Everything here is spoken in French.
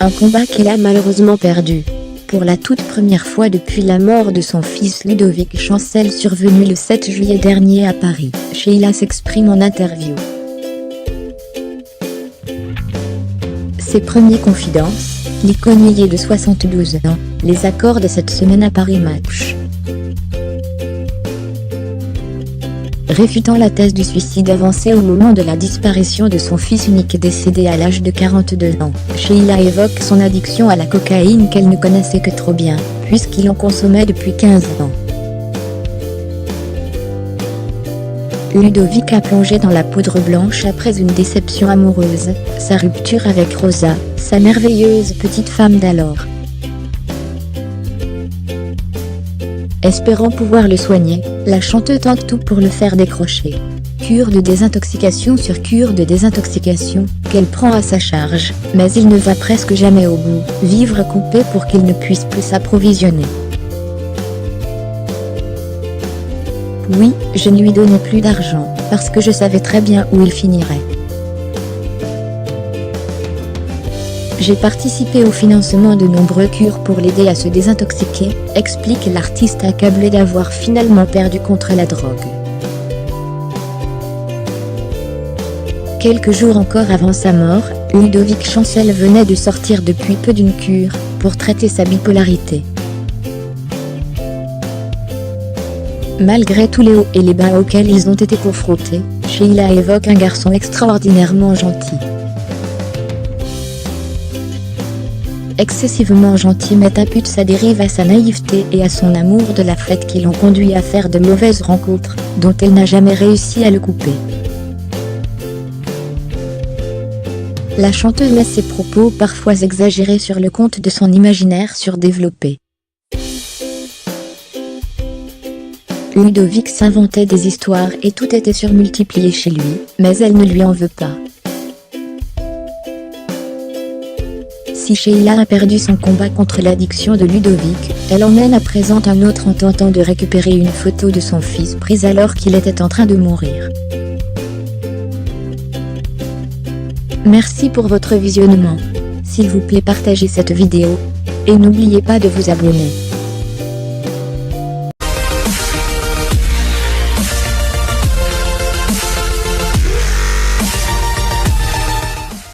un combat qu'elle a malheureusement perdu. Pour la toute première fois depuis la mort de son fils Ludovic Chancel survenu le 7 juillet dernier à Paris, Sheila s'exprime en interview. Ses premières confidences, l'icône de 72 ans, les accorde cette semaine à Paris Match. Réfutant la thèse du suicide avancée au moment de la disparition de son fils unique décédé à l'âge de 42 ans, Sheila évoque son addiction à la cocaïne qu'elle ne connaissait que trop bien, puisqu'il en consommait depuis 15 ans. Ludovic a plongé dans la poudre blanche après une déception amoureuse, sa rupture avec Rosa, sa merveilleuse petite femme d'alors. Espérant pouvoir le soigner, la chanteuse tente tout pour le faire décrocher. Cure de désintoxication sur cure de désintoxication, qu'elle prend à sa charge, mais il ne va presque jamais au bout, vivre coupé pour qu'il ne puisse plus s'approvisionner. Oui, je ne lui donnais plus d'argent, parce que je savais très bien où il finirait. J'ai participé au financement de nombreux cures pour l'aider à se désintoxiquer, explique l'artiste accablé d'avoir finalement perdu contre la drogue. Quelques jours encore avant sa mort, Ludovic Chancel venait de sortir depuis peu d'une cure, pour traiter sa bipolarité. Malgré tous les hauts et les bas auxquels ils ont été confrontés, Sheila évoque un garçon extraordinairement gentil. Excessivement gentil mais tapute sa dérive à sa naïveté et à son amour de la fête qui l'ont conduit à faire de mauvaises rencontres, dont elle n'a jamais réussi à le couper. La chanteuse laisse ses propos parfois exagérés sur le compte de son imaginaire surdéveloppé. Ludovic s'inventait des histoires et tout était surmultiplié chez lui, mais elle ne lui en veut pas. Si Sheila a perdu son combat contre l'addiction de Ludovic, elle emmène à présent un autre en tentant de récupérer une photo de son fils prise alors qu'il était en train de mourir. Merci pour votre visionnement. S'il vous plaît, partagez cette vidéo. Et n'oubliez pas de vous abonner.